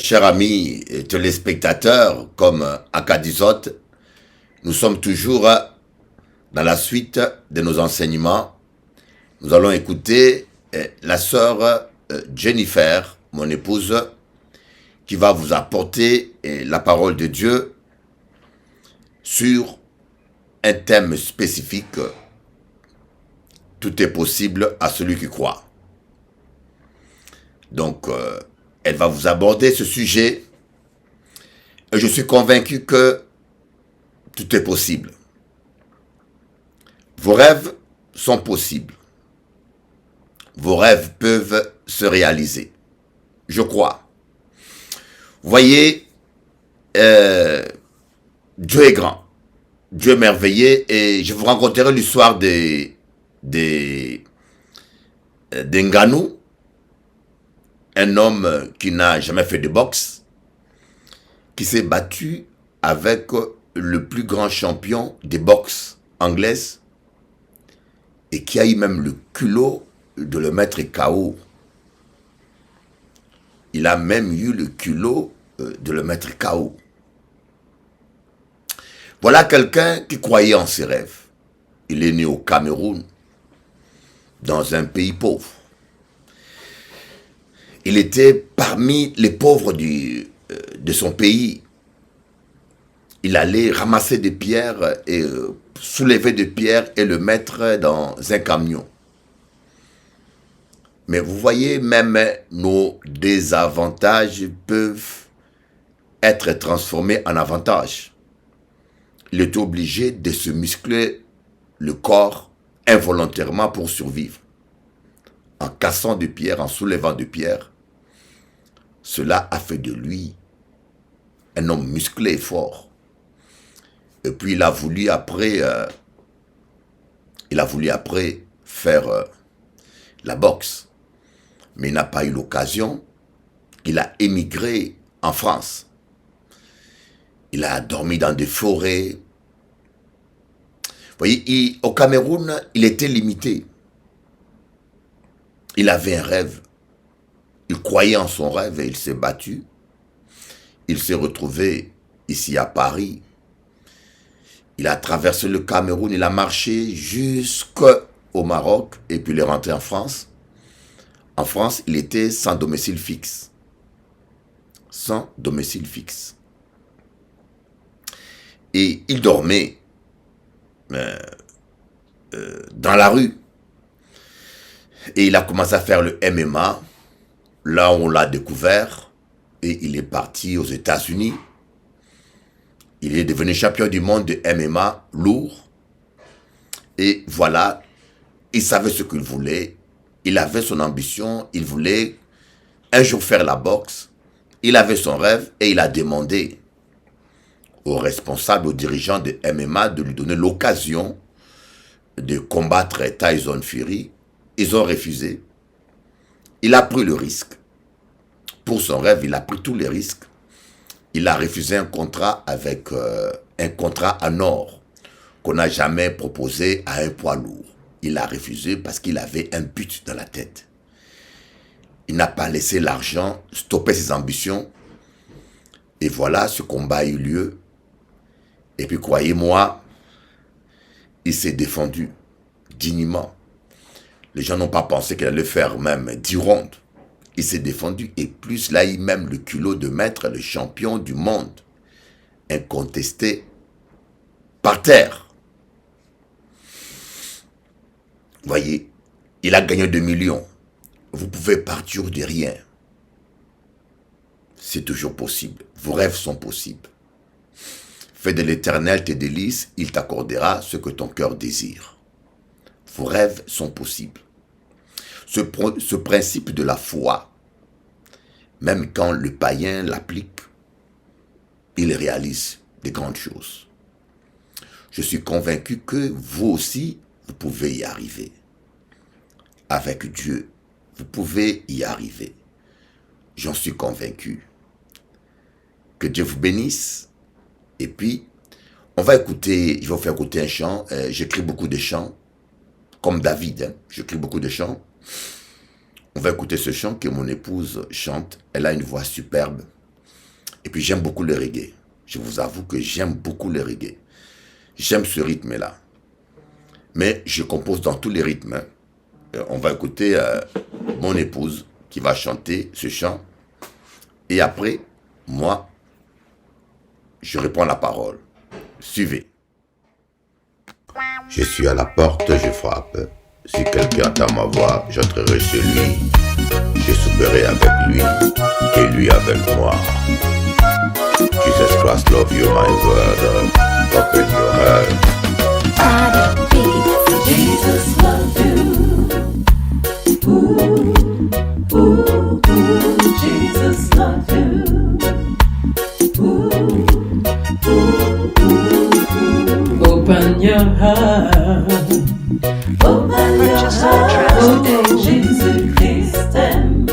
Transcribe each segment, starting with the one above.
Chers amis et téléspectateurs, comme Acadisote, nous sommes toujours dans la suite de nos enseignements. Nous allons écouter la sœur Jennifer, mon épouse, qui va vous apporter la parole de Dieu sur un thème spécifique. Tout est possible à celui qui croit. Donc, elle va vous aborder ce sujet et je suis convaincu que tout est possible. Vos rêves sont possibles. Vos rêves peuvent se réaliser. Je crois. Vous voyez, Dieu est grand. Dieu est merveilleux et je vous raconterai l'histoire d'Ngannou, un homme qui n'a jamais fait de boxe, qui s'est battu avec le plus grand champion des boxes anglaises et qui a eu même le culot de le mettre KO. Il a même eu le culot de le mettre KO. Voilà quelqu'un qui croyait en ses rêves. Il est né au Cameroun, dans un pays pauvre. Il était parmi les pauvres de son pays. Il allait ramasser des pierres et soulever des pierres et le mettre dans un camion. Mais vous voyez, même nos désavantages peuvent être transformés en avantages. Il était obligé de se muscler le corps involontairement pour survivre. En cassant des pierres, en soulevant des pierres, cela a fait de lui un homme musclé et fort. Et puis il a voulu après faire la boxe. Mais il n'a pas eu l'occasion. Il a émigré en France. Il a dormi dans des forêts. Vous voyez, au Cameroun, il était limité. Il avait un rêve. Il croyait en son rêve et il s'est battu. Il s'est retrouvé ici à Paris. Il a traversé le Cameroun, il a marché jusqu'au Maroc et puis il est rentré en France. En France, il était sans domicile fixe. Sans domicile fixe. Et il dormait dans la rue. Et il a commencé à faire le MMA. Là, on l'a découvert. Et il est parti aux États-Unis. Il est devenu champion du monde de MMA lourd. Et voilà, il savait ce qu'il voulait. Il avait son ambition. Il voulait un jour faire la boxe. Il avait son rêve et il a demandé aux responsables, aux dirigeants de MMA de lui donner l'occasion de combattre Tyson Fury. Ils ont refusé. Il a pris le risque. Pour son rêve, il a pris tous les risques. Il a refusé un contrat avec un contrat en or qu'on n'a jamais proposé à un poids lourd. Il a refusé parce qu'il avait un but dans la tête. Il n'a pas laissé l'argent stopper ses ambitions. Et voilà, ce combat a eu lieu. Et puis, croyez-moi, il s'est défendu dignement. Les gens n'ont pas pensé qu'il allait faire même 10 rondes. Il s'est défendu et plus là, il a même le culot de mettre le champion du monde incontesté par terre. Voyez, il a gagné 2 millions. Vous pouvez partir de rien. C'est toujours possible. Vos rêves sont possibles. Fais de l'Éternel tes délices, il t'accordera ce que ton cœur désire. Vos rêves sont possibles. Ce principe de la foi, même quand le païen l'applique, il réalise de grandes choses. Je suis convaincu que vous aussi, vous pouvez y arriver. Avec Dieu, vous pouvez y arriver. J'en suis convaincu. Que Dieu vous bénisse. Et puis, je vais vous faire écouter un chant. J'écris beaucoup de chants, comme David. J'écris beaucoup de chants. On va écouter ce chant que mon épouse chante. Elle a une voix superbe. Et puis j'aime beaucoup le reggae. Je vous avoue que j'aime beaucoup le reggae. J'aime ce rythme-là. Mais je compose dans tous les rythmes. On va écouter mon épouse qui va chanter ce chant. Et après, moi, je réponds à la parole. Suivez. Je suis à la porte, je frappe. Si quelqu'un entend ma voix, j'entrerai chez lui. Je souperai avec lui et lui avec moi. Jesus Christ, love you, my brother. Open your heart. Jesus love you. Ooh, ooh, ooh, Jesus love you. Ooh, ooh, ooh. Open your heart. Open your heart. Oh, Jesus Christ aime.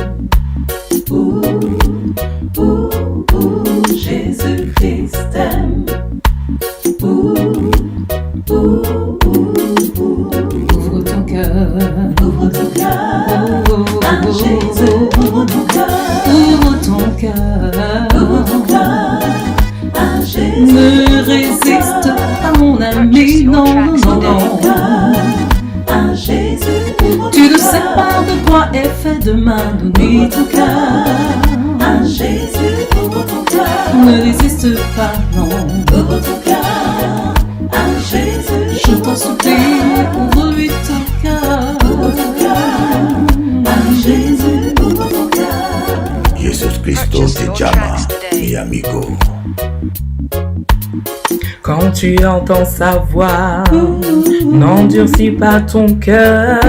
Ooh, ooh, ooh, Jesus Christ aime. Ooh, ooh, ooh, ooh. Ouvre ton cœur. Ouvre ton cœur. Ah, Jésus, ouvre ton cœur. Ouvre ton cœur. Ouvre ton cœur. Ah, Jésus, ne résiste pas, mon ami. Non, non, non. Ah, Jésus, tu ne sais pas de quoi est fait demain. Donne ton cœur. Ah, Jésus, ouvre ton cœur. Ne résiste pas, non. Ouvre ton cœur. Ah, Jésus, je t'en supplie, ouvre-lui ton cœur. Ouvre ton cœur. Ah, Jésus, ouvre ton cœur. Jesus Cristo te llama, mi amigo. Quand tu entends sa voix, n'endurcis pas ton cœur.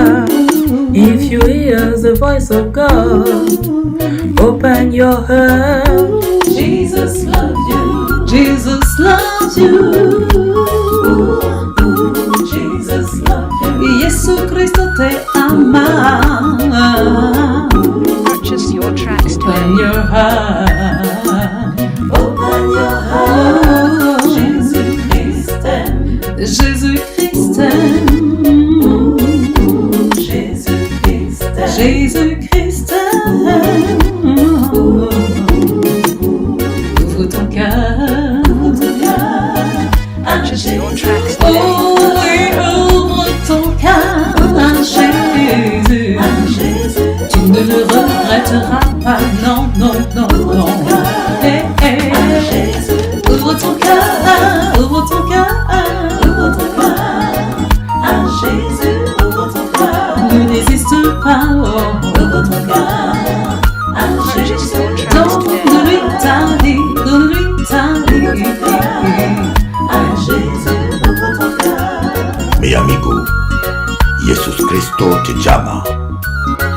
If you hear the voice of God, open your heart. Jesus loves you. Jesus loves you. Jesus loves you. Yesu Cristo te ama. Purchase your tracks today. Open your heart. Open your heart. Jésus Christ aime. Jésus Christ aime. Jésus Christ aime. Jésus Christ aime. Ouvre ton cœur. Ouvre ton cœur. Purchase your tracks Oh, today. oui, ouvre ton cœur à Jésus. Tu ne le regretteras pas, non, non, non, non. Hey, hey. Ouvre ton cœur, ouvre ton cœur, ouvre ton cœur. À Jésus, ouvre ton cœur. Ne résiste pas, oh. Ouvre ton cœur. À Jésus, donne-lui ta vie, donne-lui ta vie. À Jésus, ouvre ton cœur. Mi amigo, Jesus Cristo te llama.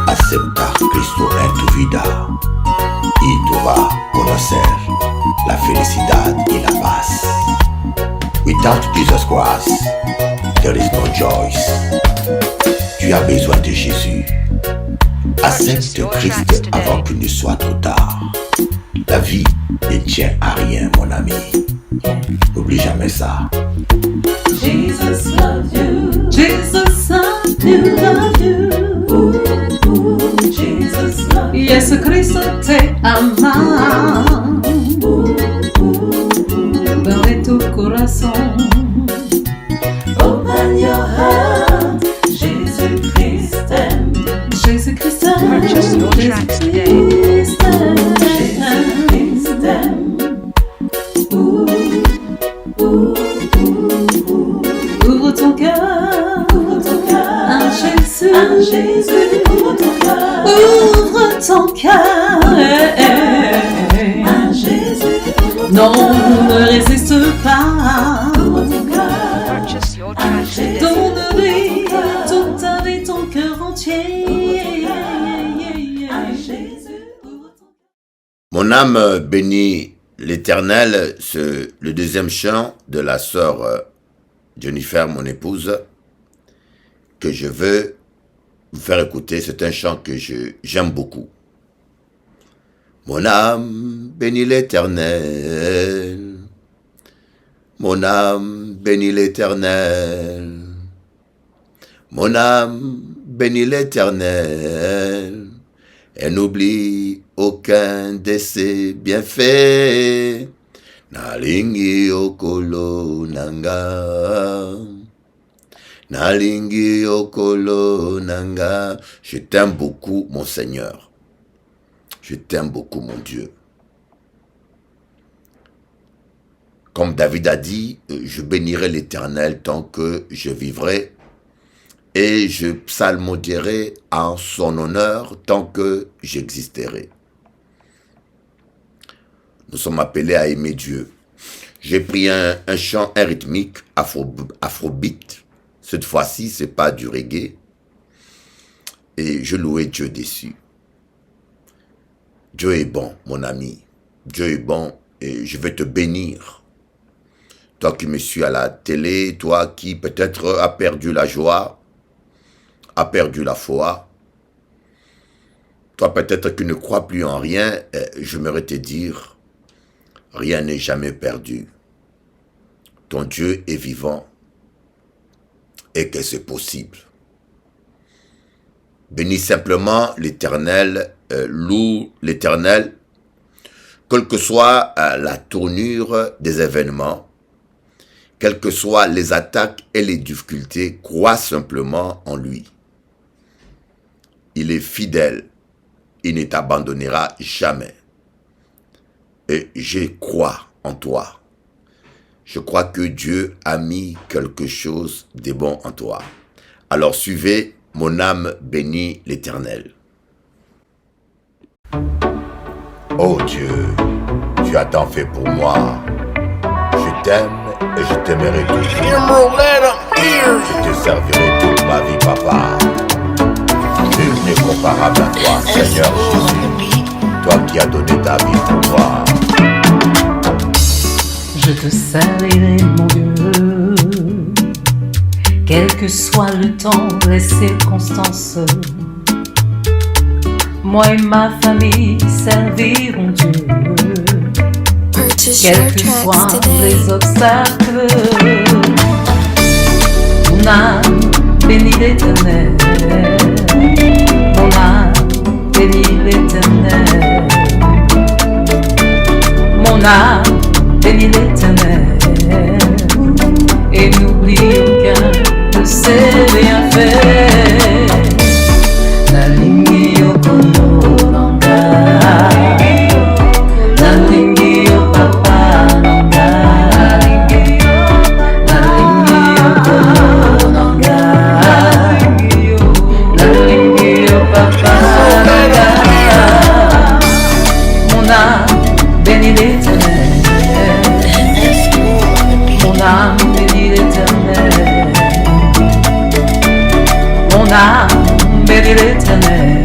Acepta Cristo en tu vida y tú vas a conocer la felicidad y la paz. Without Jesus Christ, there is no joy. Tu as besoin de Jésus. Accepte Christ avant qu'il ne soit trop tard. La vie ne tient à rien, mon ami. N'oublie jamais ça. Jesus loves you. Jesus loves you, love you. Ooh, Jesus loves you. Yesu Cristo te ama. Abre tu corazón. Open your heart. Jésus Christ aime. Jésus Christ aime. Purchase your tracks today. Jésus Christ aime. Ouvre ton cœur, ouvre ton cœur à Jésus, ouvre ton cœur, ouvre ton cœur à Jésus, non, ne résiste pas, ouvre ton cœur Purchase your à tracks Jésus, today. donne-lui toute ta vie, ton cœur entier à Jésus, ouvre ton cœur. Mon âme bénit l'Éternel, c'est le deuxième chant de la sœur Jennifer, mon épouse, que je veux vous faire écouter. C'est un chant que j'aime beaucoup. Mon âme bénit l'Éternel, mon âme bénit l'Éternel, mon âme bénit l'Éternel, et n'oublie aucun de ses bienfaits. Nalingi okolo nanga, nalingi okolo nanga. Je t'aime beaucoup, mon Seigneur. Je t'aime beaucoup, mon Dieu. Comme David a dit, je bénirai l'Éternel tant que je vivrai, et je psalmodierai en son honneur tant que j'existerai. Nous sommes appelés à aimer Dieu. J'ai pris un chant rythmique afrobeat. Cette fois-ci, ce n'est pas du reggae. Et je louais Dieu dessus. Dieu est bon, mon ami. Dieu est bon et je vais te bénir. Toi qui me suis à la télé, toi qui peut-être a perdu la joie, a perdu la foi, toi peut-être qui ne crois plus en rien, j'aimerais te dire, rien n'est jamais perdu. Ton Dieu est vivant et que c'est possible. Bénis simplement l'Éternel, loue l'Éternel, quelle que soit la tournure des événements, quelles que soient les attaques et les difficultés, crois simplement en lui. Il est fidèle, il ne t'abandonnera jamais. Et je crois en toi. Je crois que Dieu a mis quelque chose de bon en toi. Alors suivez, mon âme bénit l'Éternel. Oh Dieu, tu as tant fait pour moi. Je t'aime et je t'aimerai toujours. Je te servirai toute ma vie, papa. Nul n'est comparable à toi, Seigneur Jésus. Toi qui as donné ta vie pour moi. Je te servirai, mon Dieu, quel que soit le temps, les circonstances. Moi et ma famille serviront Dieu, quels que soient les obstacles. Mon âme bénit l'Éternel, mon âme bénit l'Éternel, mon âme bénis l'Éternel, et n'oublie aucun de ses bienfaits. Nalingi okolo nanga, nalingi o papa nanga, nalingi okolo nanga, nalingi o papa nanga. Mon âme bénis l'Éternel, mon âme bénit l'Éternel, mon âme bénit l'Éternel,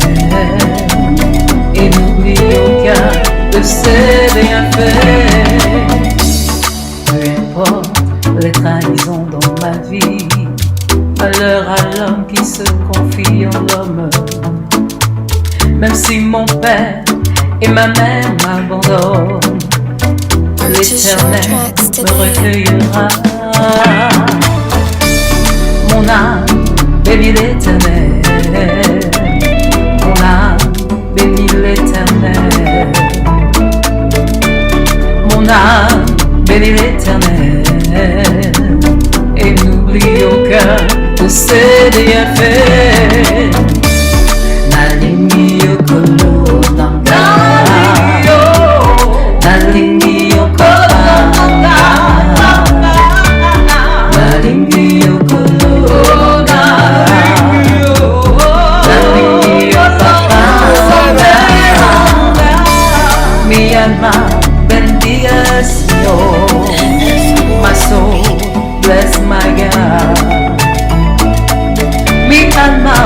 et n'oublie aucun de ses bienfaits. Peu importe les trahisons dans ma vie, malheur à l'homme qui se confie en l'homme. Même si mon père et ma mère m'abandonnent, l'Éternel me recueillera. Mon âme bénit l'Éternel, mon âme bénit l'Éternel, mon âme bénit l'Éternel, et n'oublie aucun de ses bienfaits. Nalingi okolo nanga, nalingi okolo nanga, nalingi okolo nanga, nalingi okolo nanga. Mi alma bendiga Señor, my soul bless my God. Mi alma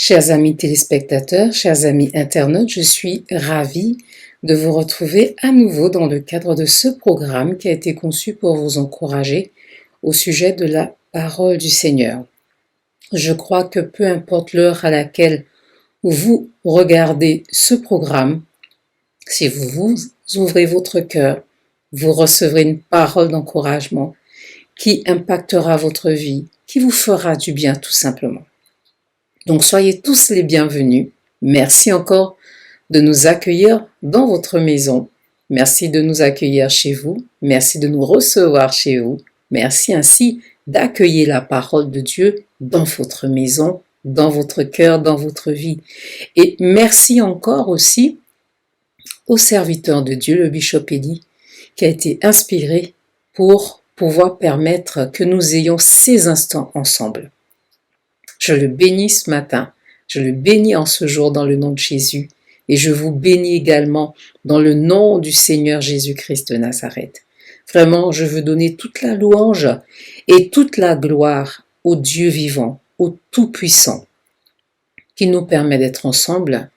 Chers amis téléspectateurs, chers amis internautes, je suis ravie de vous retrouver à nouveau dans le cadre de ce programme qui a été conçu pour vous encourager au sujet de la parole du Seigneur. Je crois que peu importe l'heure à laquelle vous regardez ce programme, si vous ouvrez votre cœur, vous recevrez une parole d'encouragement qui impactera votre vie, qui vous fera du bien tout simplement. Donc soyez tous les bienvenus. Merci encore de nous accueillir dans votre maison. Merci de nous accueillir chez vous. Merci de nous recevoir chez vous. Merci ainsi d'accueillir la parole de Dieu dans votre maison, dans votre cœur, dans votre vie. Et merci encore aussi au serviteur de Dieu, le Bishop Eddy, qui a été inspiré pour pouvoir permettre que nous ayons ces instants ensemble. Je le bénis ce matin, je le bénis en ce jour dans le nom de Jésus et je vous bénis également dans le nom du Seigneur Jésus-Christ de Nazareth. Vraiment, je veux donner toute la louange et toute la gloire au Dieu vivant, au Tout-Puissant, qui nous permet d'être ensemble,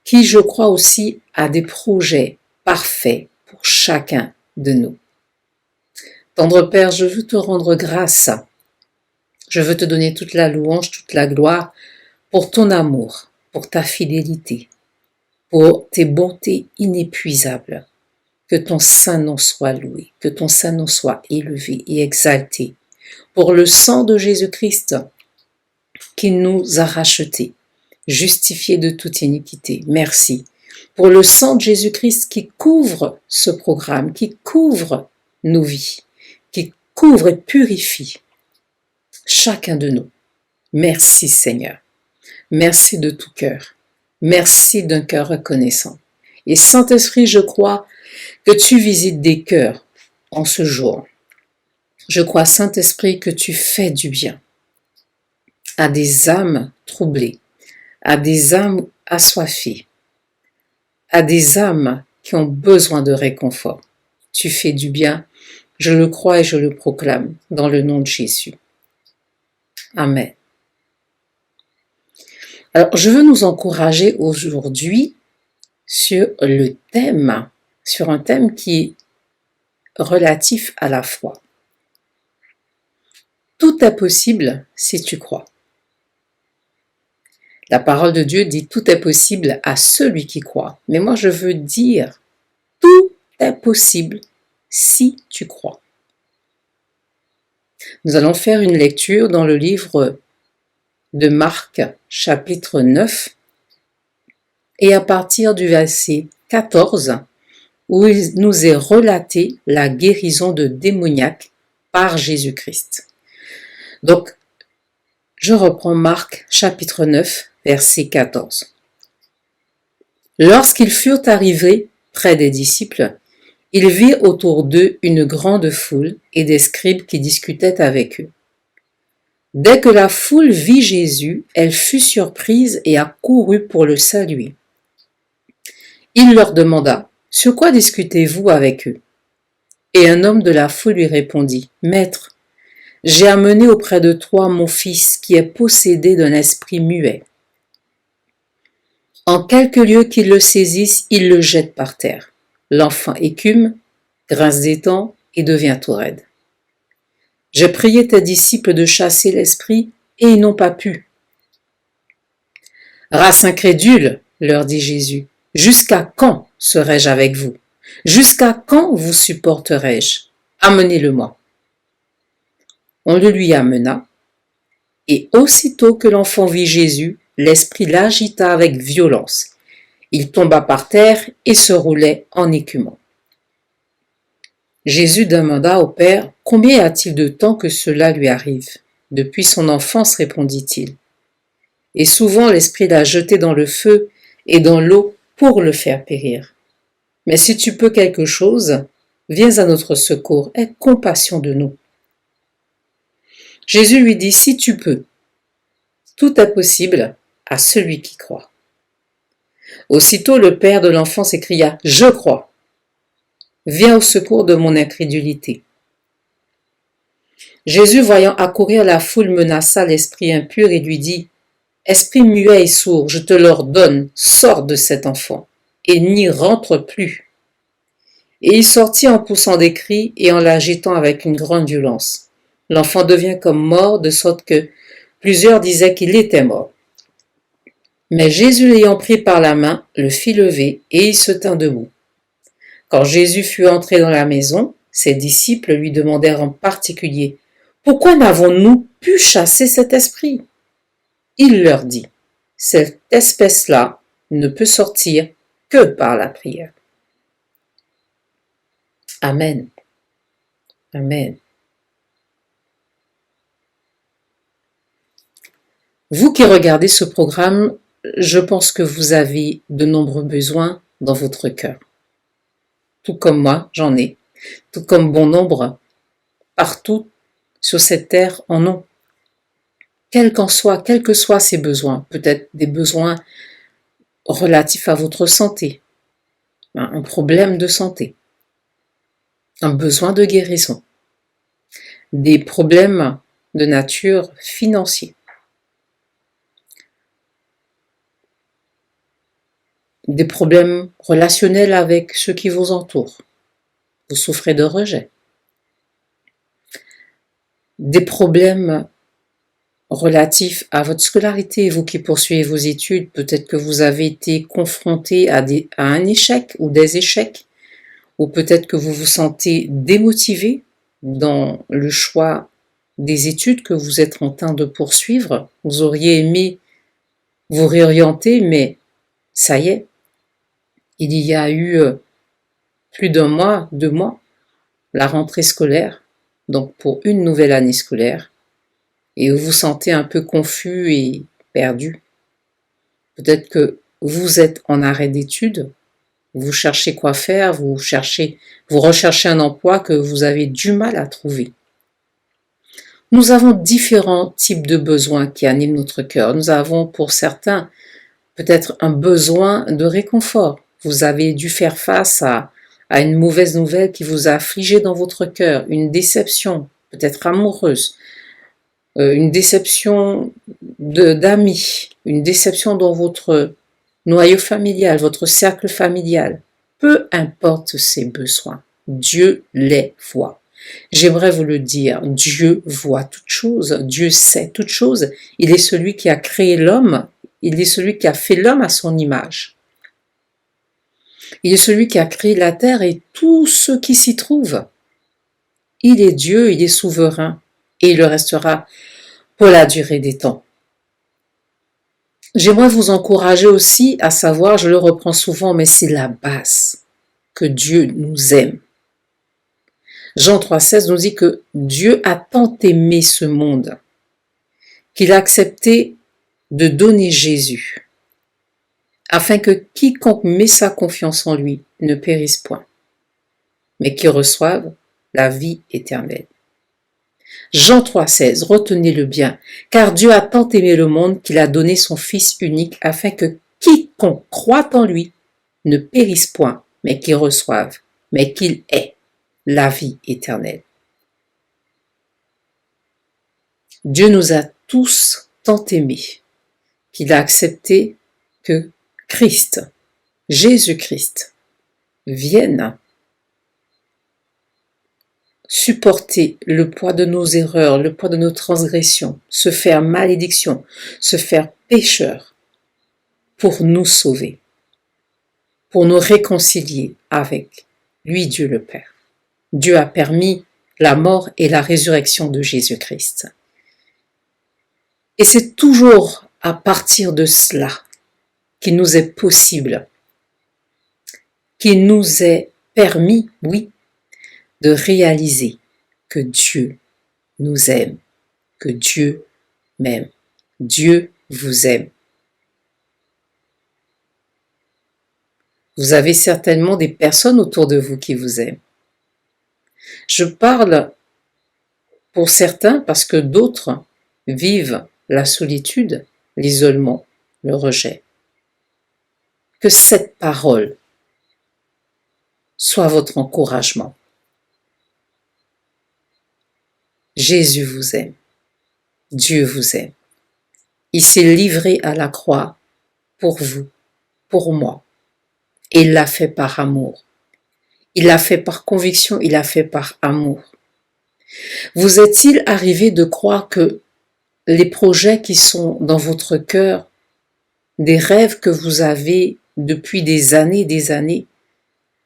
qui, je crois aussi, a des projets parfaits pour chacun de nous. Tendre Père, je veux te rendre grâce. Je veux te donner toute la louange, toute la gloire pour ton amour, pour ta fidélité, pour tes bontés inépuisables. Que ton saint nom soit loué, que ton saint nom soit élevé et exalté. Pour le sang de Jésus-Christ qui nous a rachetés, justifiés de toute iniquité. Merci. Pour le sang de Jésus-Christ qui couvre ce programme, qui couvre nos vies, qui couvre et purifie chacun de nous. Merci Seigneur. Merci de tout cœur. Merci d'un cœur reconnaissant. Et Saint-Esprit, je crois que tu visites des cœurs en ce jour. Je crois, Saint-Esprit, que tu fais du bien à des âmes troublées, à des âmes assoiffées, à des âmes qui ont besoin de réconfort. Tu fais du bien, je le crois et je le proclame dans le nom de Jésus. Amen. Alors, je veux nous encourager aujourd'hui sur un thème qui est relatif à la foi. Tout est possible si tu crois. La parole de Dieu dit tout est possible à celui qui croit. Mais moi, je veux dire tout est possible si tu crois. Nous allons faire une lecture dans le livre de Marc, chapitre 9, et à partir du verset 14, où il nous est relaté la guérison de démoniaques par Jésus-Christ. Donc, je reprends Marc, chapitre 9, verset 14. Lorsqu'ils furent arrivés près des disciples, ils virent autour d'eux une grande foule et des scribes qui discutaient avec eux. Dès que la foule vit Jésus, elle fut surprise et accourut pour le saluer. Il leur demanda, « Sur quoi discutez-vous avec eux ?» Et un homme de la foule lui répondit, « Maître, j'ai amené auprès de toi mon fils qui est possédé d'un esprit muet. En quelque lieu qu'il le saisisse, il le jette par terre. L'enfant écume, grince des dents et devient tout raide. J'ai prié tes disciples de chasser l'esprit et ils n'ont pas pu. » Race incrédule, leur dit Jésus, jusqu'à quand serai-je avec vous? Jusqu'à quand vous supporterai-je? Amenez-le-moi. On le lui amena, et aussitôt que l'enfant vit Jésus, l'esprit l'agita avec violence. Il tomba par terre et se roulait en écumant. Jésus demanda au Père, « Combien y a-t-il de temps que cela lui arrive ?» Depuis son enfance, répondit-il. Et souvent l'esprit l'a jeté dans le feu et dans l'eau pour le faire périr. Mais si tu peux quelque chose, viens à notre secours, aie compassion de nous. Jésus lui dit, « Si tu peux, tout est possible à celui qui croit. » Aussitôt le père de l'enfant s'écria, « Je crois. Viens au secours de mon incrédulité. » Jésus, voyant accourir la foule, menaça l'esprit impur et lui dit, Esprit muet et sourd, je te l'ordonne, sors de cet enfant, et n'y rentre plus. Et il sortit en poussant des cris et en l'agitant avec une grande violence. L'enfant devient comme mort, de sorte que plusieurs disaient qu'il était mort. Mais Jésus l'ayant pris par la main, le fit lever, et il se tint debout. Quand Jésus fut entré dans la maison, ses disciples lui demandèrent en particulier « Pourquoi n'avons-nous pu chasser cet esprit ?» Il leur dit « Cette espèce-là ne peut sortir que par la prière. » Amen. Amen. Vous qui regardez ce programme, je pense que vous avez de nombreux besoins dans votre cœur. Tout comme moi, j'en ai. Tout comme bon nombre, partout sur cette terre en ont. Quels que soient ces besoins, peut-être des besoins relatifs à votre santé, un problème de santé, un besoin de guérison, des problèmes de nature financière, des problèmes relationnels avec ceux qui vous entourent. Vous souffrez de rejet. Des problèmes relatifs à votre scolarité, vous qui poursuivez vos études, peut-être que vous avez été confronté à un échec ou des échecs, ou peut-être que vous vous sentez démotivé dans le choix des études que vous êtes en train de poursuivre. Vous auriez aimé vous réorienter, mais ça y est, il y a eu plus d'un mois, 2 mois, la rentrée scolaire, donc pour une nouvelle année scolaire, et vous vous sentez un peu confus et perdu. Peut-être que vous êtes en arrêt d'études, vous cherchez quoi faire, vous recherchez un emploi que vous avez du mal à trouver. Nous avons différents types de besoins qui animent notre cœur. Nous avons pour certains peut-être un besoin de réconfort. Vous avez dû faire face à une mauvaise nouvelle qui vous a affligé dans votre cœur, une déception, peut-être amoureuse, une déception d'amis, une déception dans votre noyau familial, votre cercle familial. Peu importe ces besoins, Dieu les voit. J'aimerais vous le dire, Dieu voit toutes choses, Dieu sait toutes choses. Il est celui qui a créé l'homme, il est celui qui a fait l'homme à son image. Il est celui qui a créé la terre et tout ce qui s'y trouve. Il est Dieu, il est souverain et il le restera pour la durée des temps. J'aimerais vous encourager aussi à savoir, je le reprends souvent, mais c'est la base, que Dieu nous aime. Jean 3,16 nous dit que Dieu a tant aimé ce monde qu'il a accepté de donner Jésus, afin que quiconque met sa confiance en lui ne périsse point, mais qu'il reçoive la vie éternelle. Jean 3,16, retenez-le bien, car Dieu a tant aimé le monde qu'il a donné son Fils unique, afin que quiconque croit en lui ne périsse point, mais qu'il reçoive, mais qu'il ait la vie éternelle. Dieu nous a tous tant aimés qu'il a accepté que Christ, Jésus-Christ, vienne supporter le poids de nos erreurs, le poids de nos transgressions, se faire malédiction, se faire pécheur pour nous sauver, pour nous réconcilier avec lui, Dieu le Père. Dieu a permis la mort et la résurrection de Jésus-Christ. Et c'est toujours à partir de cela qu'il nous est possible, qu'il nous est permis, oui, de réaliser que Dieu nous aime, que Dieu m'aime. Dieu vous aime. Vous avez certainement des personnes autour de vous qui vous aiment. Je parle pour certains parce que d'autres vivent la solitude, l'isolement, le rejet. Que cette parole soit votre encouragement. Jésus vous aime. Dieu vous aime. Il s'est livré à la croix pour vous, pour moi. Et il l'a fait par amour. Il l'a fait par conviction, il l'a fait par amour. Vous est-il arrivé de croire que les projets qui sont dans votre cœur, des rêves que vous avez depuis des années,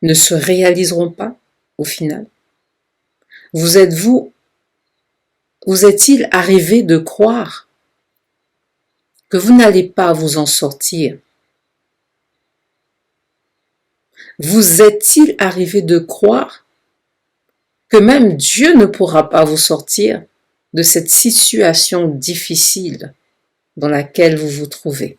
ne se réaliseront pas au final? Vous est-il arrivé de croire que vous n'allez pas vous en sortir? Vous est-il arrivé de croire que même Dieu ne pourra pas vous sortir de cette situation difficile dans laquelle vous vous trouvez?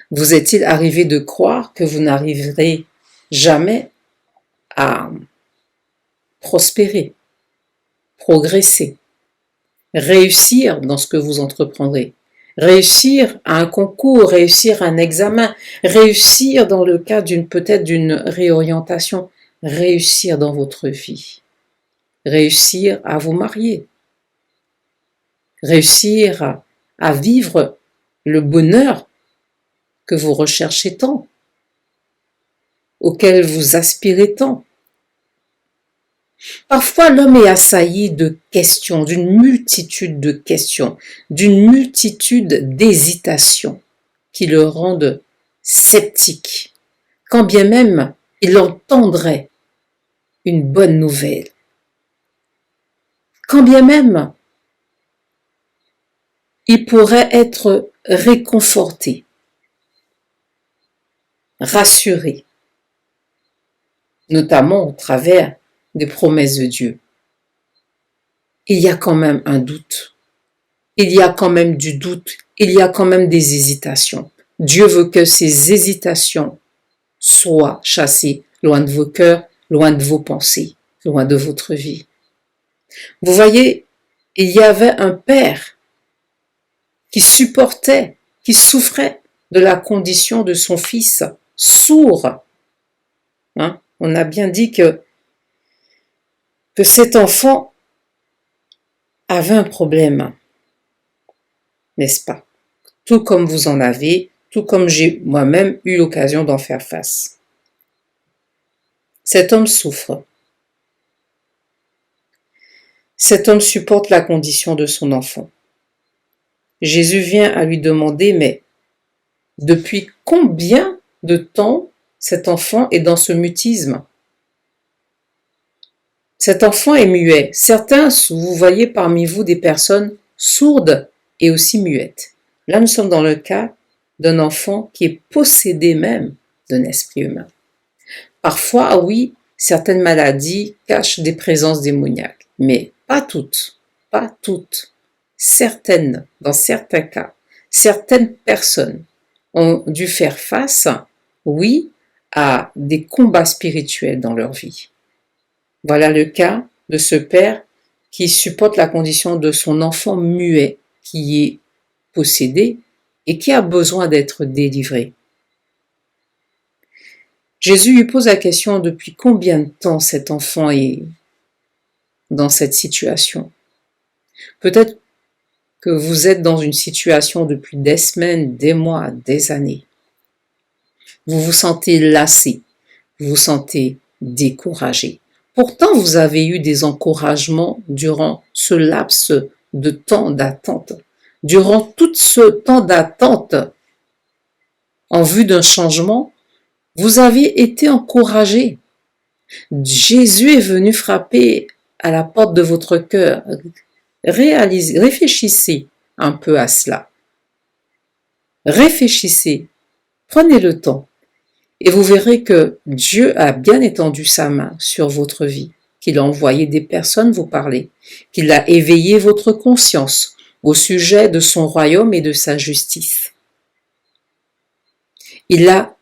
Vous est-il arrivé de croire que vous n'arriverez jamais à prospérer, progresser, réussir dans ce que vous entreprendrez, réussir à un concours, réussir à un examen, réussir dans le cas peut-être d'une réorientation, réussir dans votre vie, réussir à vous marier, réussir à vivre le bonheur que vous recherchez tant, auquel vous aspirez tant. Parfois, l'homme est assailli de questions, d'une multitude de questions, d'une multitude d'hésitations qui le rendent sceptique, quand bien même il entendrait une bonne nouvelle. Quand bien même il pourrait être réconforté, rassuré, notamment au travers des promesses de Dieu. Il y a quand même un doute. Il y a quand même du doute. Il y a quand même des hésitations. Dieu veut que ces hésitations soient chassées loin de vos cœurs, loin de vos pensées, loin de votre vie. Vous voyez, il y avait un père qui supportait, qui souffrait de la condition de son fils sourd. On a bien dit que cet enfant avait un problème, n'est-ce pas? Tout comme vous en avez, tout comme j'ai moi-même eu l'occasion d'en faire face. Cet homme souffre. Cet homme supporte la condition de son enfant. Jésus vient à lui demander, mais depuis combien de temps cet enfant est dans ce mutisme? Cet enfant est muet. Certains, vous voyez parmi vous des personnes sourdes et aussi muettes. Là, nous sommes dans le cas d'un enfant qui est possédé même d'un esprit humain. Parfois, oui, certaines maladies cachent des présences démoniaques, mais pas toutes, pas toutes. Certaines, dans certains cas, certaines personnes ont dû faire face, oui, à des combats spirituels dans leur vie. Voilà le cas de ce père qui supporte la condition de son enfant muet, qui est possédé et qui a besoin d'être délivré. Jésus lui pose la question, depuis combien de temps cet enfant est dans cette situation? Peut-être que vous êtes dans une situation depuis des semaines, des mois, des années. Vous vous sentez lassé, vous vous sentez découragé. Pourtant, vous avez eu des encouragements durant ce laps de temps d'attente. Durant tout ce temps d'attente, en vue d'un changement, vous avez été encouragé. Jésus est venu frapper à la porte de votre cœur. Réfléchissez un peu à cela. Réfléchissez, prenez le temps. Et vous verrez que Dieu a bien étendu sa main sur votre vie, qu'il a envoyé des personnes vous parler, qu'il a éveillé votre conscience au sujet de son royaume et de sa justice. Il a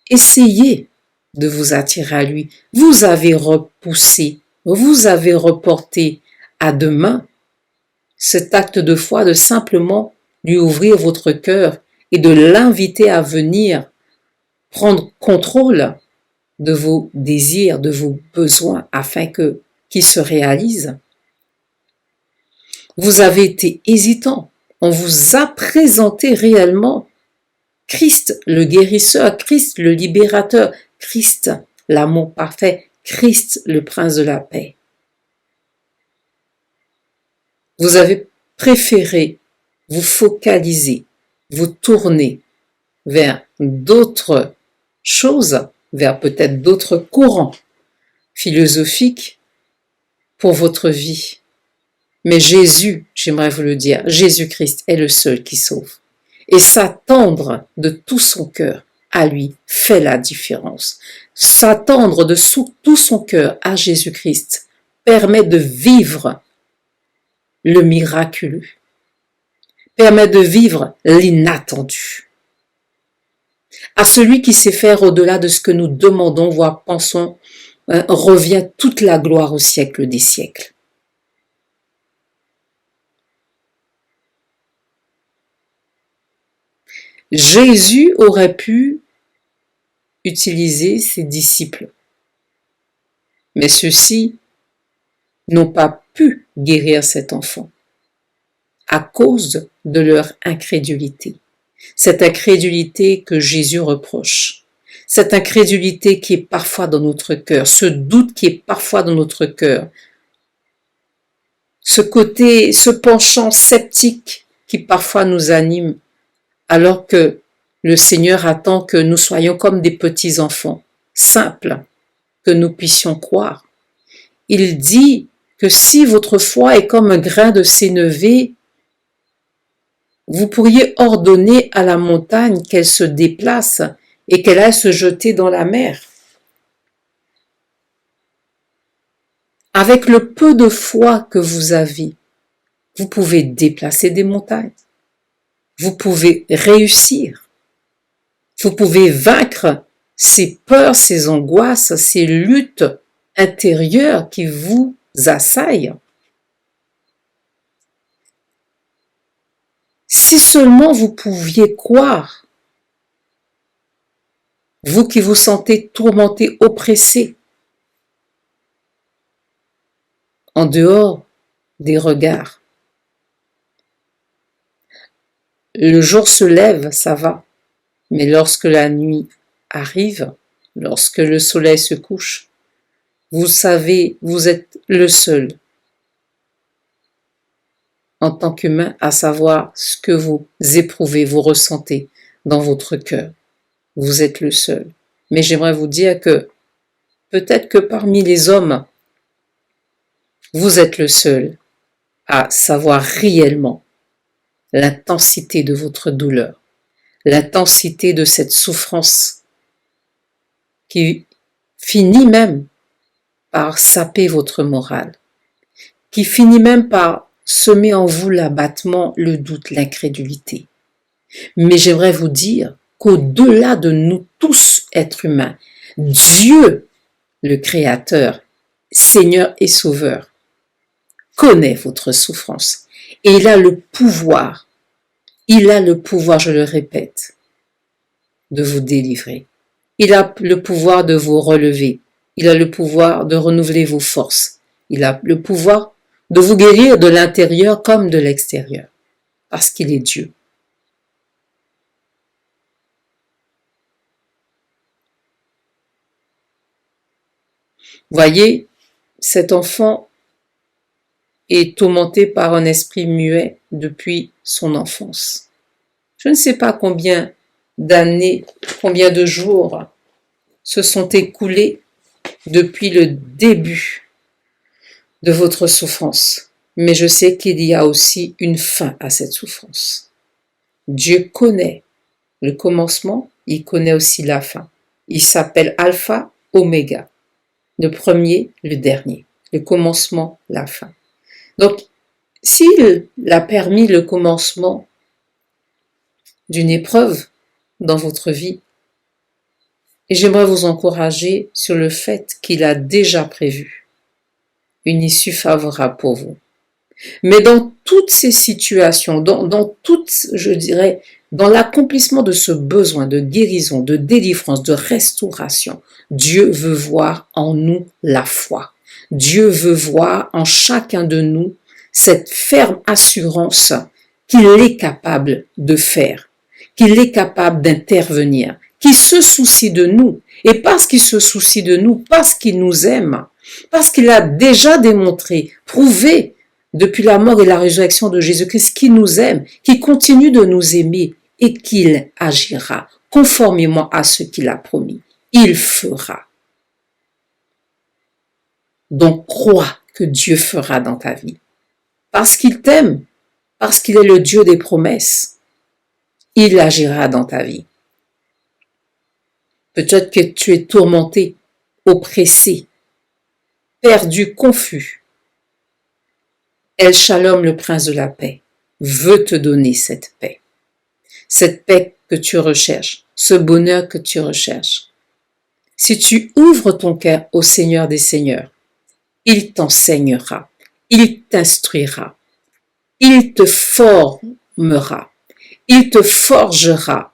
essayé de vous attirer à lui. Vous avez repoussé, vous avez reporté à demain cet acte de foi de simplement lui ouvrir votre cœur et de l'inviter à venir prendre contrôle de vos désirs, de vos besoins afin qu'ils se réalisent. Vous avez été hésitant. On vous a présenté réellement Christ le guérisseur, Christ le libérateur, Christ l'amour parfait, Christ le prince de la paix. Vous avez préféré vous focaliser, vous tourner vers d'autres choses, vers peut-être d'autres courants philosophiques pour votre vie. Mais Jésus, j'aimerais vous le dire, Jésus-Christ est le seul qui sauve. Et s'attendre de tout son cœur à lui fait la différence. S'attendre de tout son cœur à Jésus-Christ permet de vivre le miraculeux, permet de vivre l'inattendu. À celui qui sait faire au-delà de ce que nous demandons, voire pensons, revient toute la gloire au siècle des siècles. Jésus aurait pu utiliser ses disciples, mais ceux-ci n'ont pas pu guérir cet enfant à cause de leur incrédulité. Cette incrédulité que Jésus reproche, cette incrédulité qui est parfois dans notre cœur, ce doute qui est parfois dans notre cœur, ce penchant sceptique qui parfois nous anime, alors que le Seigneur attend que nous soyons comme des petits enfants, simples, que nous puissions croire. Il dit que si votre foi est comme un grain de sénévé, vous pourriez ordonner à la montagne qu'elle se déplace et qu'elle aille se jeter dans la mer. Avec le peu de foi que vous avez, vous pouvez déplacer des montagnes. Vous pouvez réussir. Vous pouvez vaincre ces peurs, ces angoisses, ces luttes intérieures qui vous assaillent. Si seulement vous pouviez croire, vous qui vous sentez tourmenté, oppressé, en dehors des regards. Le jour se lève, ça va, mais lorsque la nuit arrive, lorsque le soleil se couche, vous savez, vous êtes le seul en tant qu'humain à savoir ce que vous éprouvez, vous ressentez dans votre cœur. Vous êtes le seul. Mais j'aimerais vous dire que peut-être que parmi les hommes, vous êtes le seul à savoir réellement l'intensité de votre douleur, l'intensité de cette souffrance qui finit même par saper votre morale, qui finit même par semer en vous l'abattement, le doute, l'incrédulité. Mais j'aimerais vous dire qu'au-delà de nous tous, êtres humains, Dieu, le Créateur, Seigneur et Sauveur, connaît votre souffrance. Et il a le pouvoir, je le répète, de vous délivrer. Il a le pouvoir de vous relever. Il a le pouvoir de renouveler vos forces. Il a le pouvoir de vous guérir de l'intérieur comme de l'extérieur, parce qu'il est Dieu. Voyez, cet enfant est tourmenté par un esprit muet depuis son enfance. Je ne sais pas combien d'années, combien de jours se sont écoulés depuis le début de votre souffrance. Mais je sais qu'il y a aussi une fin à cette souffrance. Dieu connaît le commencement, il connaît aussi la fin. Il s'appelle Alpha, Oméga, le premier, le dernier, le commencement, la fin. Donc, s'il a permis le commencement d'une épreuve dans votre vie, et j'aimerais vous encourager sur le fait qu'il a déjà prévu une issue favorable pour vous. Mais dans toutes ces situations, dans toutes, je dirais, dans l'accomplissement de ce besoin de guérison, de délivrance, de restauration, Dieu veut voir en nous la foi. Dieu veut voir en chacun de nous cette ferme assurance qu'il est capable de faire, qu'il est capable d'intervenir, qu'il se soucie de nous. Et parce qu'il se soucie de nous, parce qu'il nous aime, parce qu'il a déjà démontré, prouvé depuis la mort et la résurrection de Jésus-Christ qu'il nous aime, qu'il continue de nous aimer et qu'il agira conformément à ce qu'il a promis. Il fera. Donc crois que Dieu fera dans ta vie. Parce qu'il t'aime, parce qu'il est le Dieu des promesses, il agira dans ta vie. Peut-être que tu es tourmenté, oppressé, perdu, confus. El Shalom, le prince de la paix, veut te donner cette paix. Cette paix que tu recherches, ce bonheur que tu recherches. Si tu ouvres ton cœur au Seigneur des Seigneurs, il t'enseignera, il t'instruira, il te formera, il te forgera.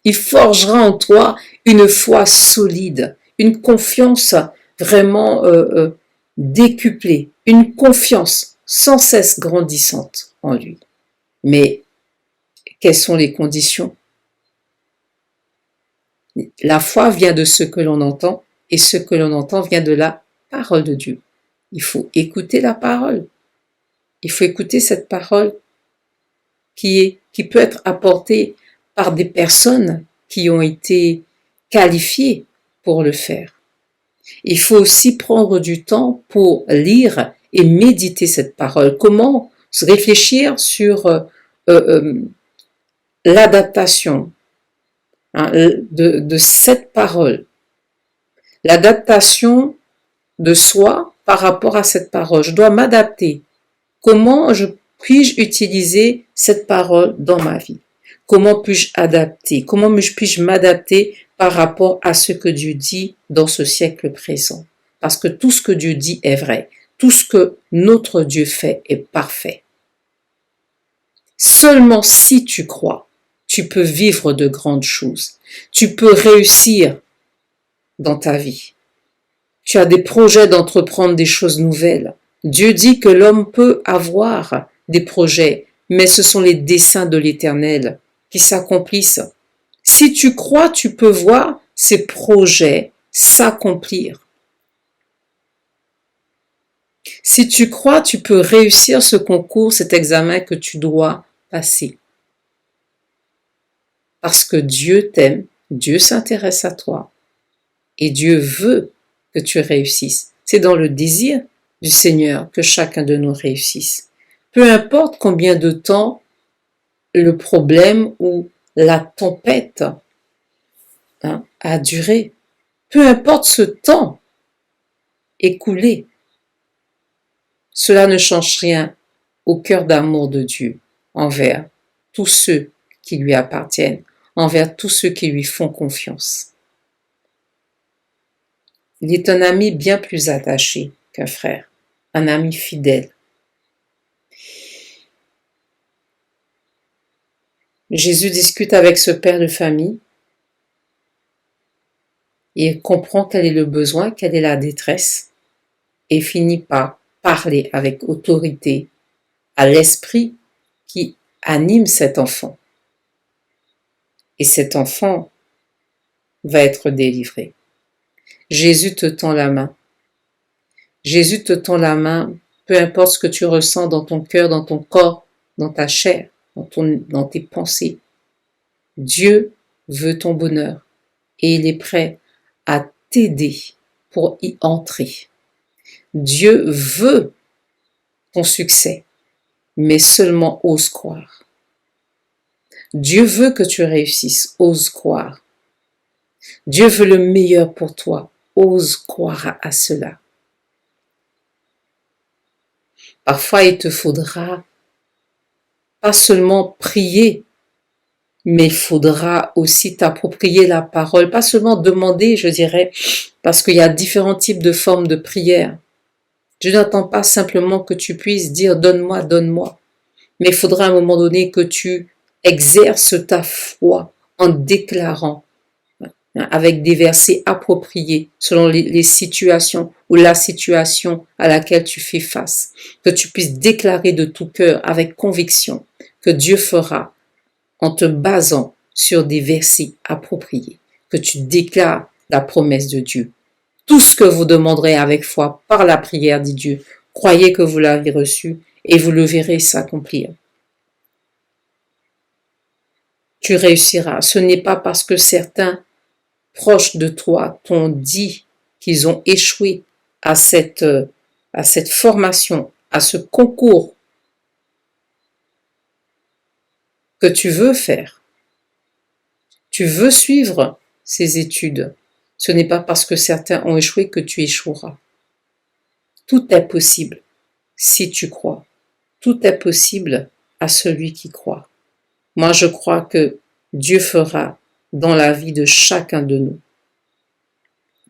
Il forgera en toi une foi solide, une confiance vraiment décuplée, une confiance sans cesse grandissante en lui. Mais quelles sont les conditions? La foi vient de ce que l'on entend et ce que l'on entend vient de la parole de Dieu. Il faut écouter la parole. Il faut écouter cette parole qui peut être apportée par des personnes qui ont été qualifiées pour le faire. Il faut aussi prendre du temps pour lire et méditer cette parole. Comment se réfléchir sur l'adaptation de cette parole. L'adaptation de soi par rapport à cette parole. Je dois m'adapter. Comment puis-je utiliser cette parole dans ma vie? Comment puis-je adapter? Comment puis-je m'adapter par rapport à ce que Dieu dit dans ce siècle présent? Parce que tout ce que Dieu dit est vrai. Tout ce que notre Dieu fait est parfait. Seulement si tu crois, tu peux vivre de grandes choses. Tu peux réussir dans ta vie. Tu as des projets d'entreprendre des choses nouvelles. Dieu dit que l'homme peut avoir des projets, mais ce sont les desseins de l'Éternel qui s'accomplissent. Si tu crois, tu peux voir ces projets s'accomplir. Si tu crois, tu peux réussir ce concours, cet examen que tu dois passer. Parce que Dieu t'aime, Dieu s'intéresse à toi et Dieu veut que tu réussisses. C'est dans le désir du Seigneur que chacun de nous réussisse. Peu importe combien de temps le problème ou la tempête a duré, peu importe ce temps écoulé, cela ne change rien au cœur d'amour de Dieu envers tous ceux qui lui appartiennent, envers tous ceux qui lui font confiance. Il est un ami bien plus attaché qu'un frère, un ami fidèle. Jésus discute avec ce père de famille et comprend quel est le besoin, quelle est la détresse et finit par parler avec autorité à l'esprit qui anime cet enfant. Et cet enfant va être délivré. Jésus te tend la main. Jésus te tend la main, peu importe ce que tu ressens dans ton cœur, dans ton corps, dans ta chair, dans tes pensées. Dieu veut ton bonheur et il est prêt à t'aider pour y entrer. Dieu veut ton succès, mais seulement ose croire. Dieu veut que tu réussisses, ose croire. Dieu veut le meilleur pour toi, ose croire à cela. Parfois, il te faudra pas seulement prier, mais il faudra aussi t'approprier la parole, pas seulement demander, je dirais, parce qu'il y a différents types de formes de prière. Dieu n'attend pas simplement que tu puisses dire « donne-moi, donne-moi », mais il faudra à un moment donné que tu exerces ta foi en déclarant avec des versets appropriés selon les situations ou la situation à laquelle tu fais face. Que tu puisses déclarer de tout cœur avec conviction que Dieu fera en te basant sur des versets appropriés. Que tu déclares la promesse de Dieu. Tout ce que vous demanderez avec foi par la prière, dit Dieu, croyez que vous l'avez reçu et vous le verrez s'accomplir. Tu réussiras. Ce n'est pas parce que certains proches de toi t'ont dit qu'ils ont échoué à cette formation, à ce concours que tu veux faire. Tu veux suivre ces études. Ce n'est pas parce que certains ont échoué que tu échoueras. Tout est possible si tu crois. Tout est possible à celui qui croit. Moi, je crois que Dieu fera dans la vie de chacun de nous.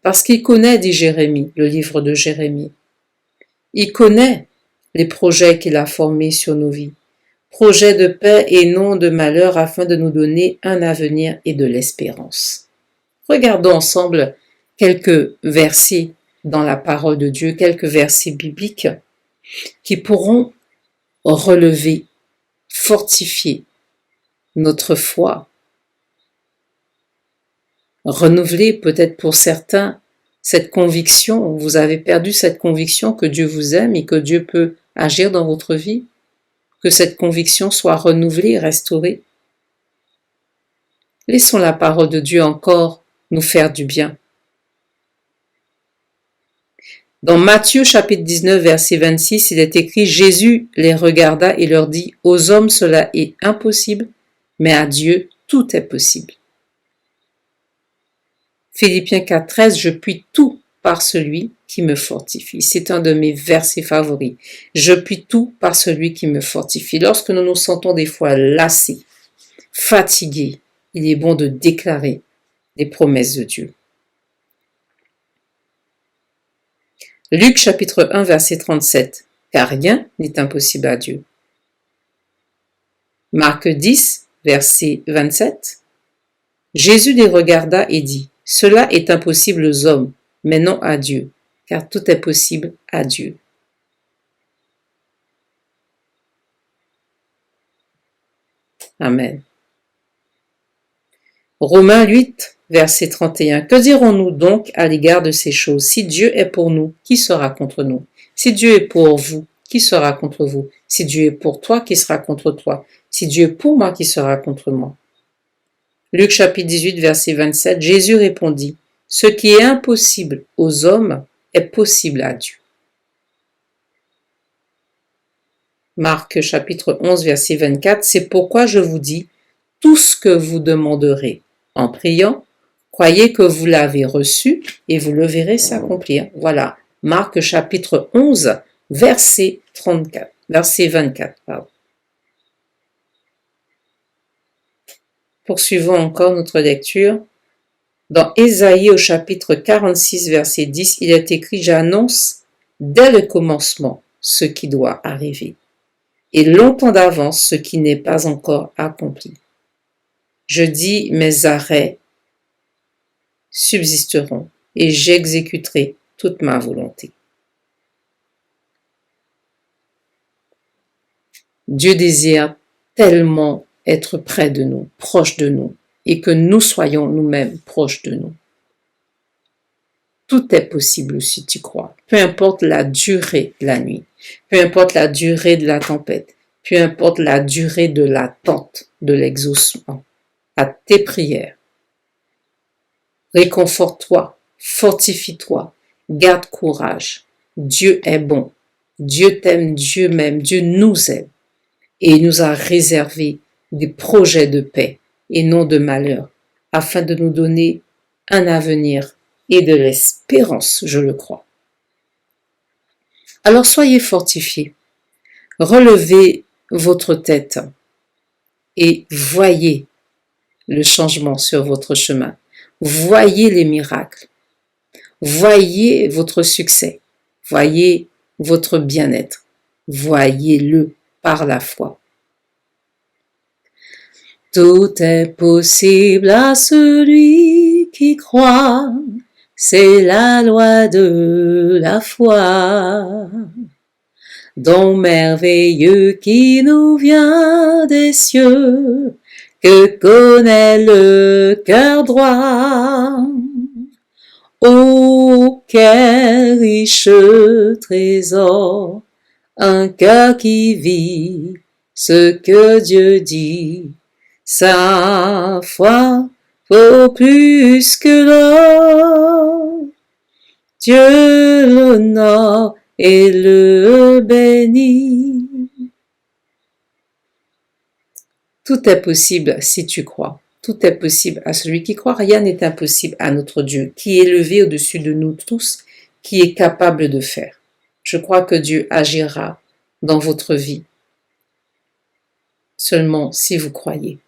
Parce qu'il connaît, dit Jérémie, le livre de Jérémie. Il connaît les projets qu'il a formés sur nos vies. Projets de paix et non de malheur afin de nous donner un avenir et de l'espérance. Regardons ensemble quelques versets dans la parole de Dieu, quelques versets bibliques qui pourront relever, fortifier notre foi, renouveler peut-être pour certains cette conviction, vous avez perdu cette conviction que Dieu vous aime et que Dieu peut agir dans votre vie, que cette conviction soit renouvelée, restaurée. Laissons la parole de Dieu encore nous faire du bien. Dans Matthieu chapitre 19 verset 26, il est écrit « Jésus les regarda et leur dit « Aux hommes cela est impossible, mais à Dieu tout est possible. » Philippiens 4,13 « Je puis tout par celui qui me fortifie. » C'est un de mes versets favoris. Je puis tout par celui qui me fortifie. Lorsque nous nous sentons des fois lassés, fatigués, il est bon de déclarer les promesses de Dieu. Luc chapitre 1 verset 37 « Car rien n'est impossible à Dieu. » Marc 10 verset 27 « Jésus les regarda et dit « Cela est impossible aux hommes, mais non à Dieu, car tout est possible à Dieu. » Amen. Romains 8 verset 31. Que dirons-nous donc à l'égard de ces choses? Si Dieu est pour nous, qui sera contre nous? Si Dieu est pour vous, qui sera contre vous? Si Dieu est pour toi, qui sera contre toi? Si Dieu est pour moi, qui sera contre moi? Luc chapitre 18 verset 27. Jésus répondit, ce qui est impossible aux hommes est possible à Dieu. Marc chapitre 11 verset 24. C'est pourquoi je vous dis, tout ce que vous demanderez en priant, croyez que vous l'avez reçu et vous le verrez s'accomplir. Voilà, Marc chapitre 11, verset 24. Poursuivons encore notre lecture. Dans Ésaïe au chapitre 46, verset 10, il est écrit « J'annonce dès le commencement ce qui doit arriver, et longtemps d'avance ce qui n'est pas encore accompli. Je dis mes arrêts subsisteront et j'exécuterai toute ma volonté. » Dieu désire tellement être près de nous, proche de nous, et que nous soyons nous-mêmes proches de nous. Tout est possible si tu crois, peu importe la durée de la nuit, peu importe la durée de la tempête, peu importe la durée de l'attente de l'exaucement à tes prières. Réconforte-toi, fortifie-toi, garde courage. Dieu est bon, Dieu t'aime, Dieu m'aime, Dieu nous aime et il nous a réservé des projets de paix et non de malheur, afin de nous donner un avenir et de l'espérance, je le crois. Alors soyez fortifiés, relevez votre tête et voyez le changement sur votre chemin. Voyez les miracles, voyez votre succès, voyez votre bien-être, voyez-le par la foi. Tout est possible à celui qui croit, c'est la loi de la foi. Don merveilleux qui nous vient des cieux, que connaît le cœur droit. Oh, quel riche trésor, un cœur qui vit ce que Dieu dit. Sa foi vaut plus que l'or. Dieu l'honore et le bénit. Tout est possible si tu crois. Tout est possible à celui qui croit. Rien n'est impossible à notre Dieu, qui est élevé au-dessus de nous tous, qui est capable de faire. Je crois que Dieu agira dans votre vie, seulement si vous croyez.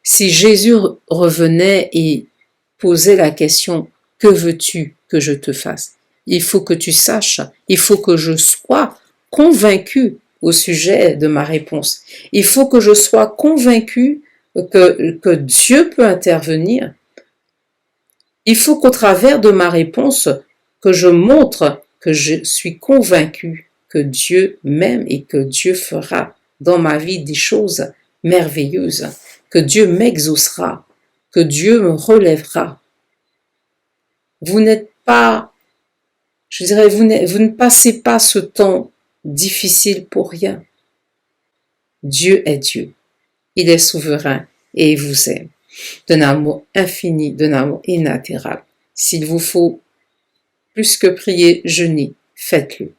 Si Jésus revenait et posait la question « Que veux-tu que je te fasse ?» Il faut que tu saches, il faut que je sois convaincu au sujet de ma réponse. Il faut que je sois convaincu que Dieu peut intervenir. Il faut qu'au travers de ma réponse, que je montre que je suis convaincu que Dieu m'aime et que Dieu fera dans ma vie des choses merveilleuses, que Dieu m'exaucera, que Dieu me relèvera. Vous n'êtes pas, je dirais, vous ne passez pas ce temps difficile pour rien. Dieu est Dieu. Il est souverain et il vous aime d'un amour infini, d'un amour inaltérable. S'il vous faut plus que prier, jeûner, faites-le.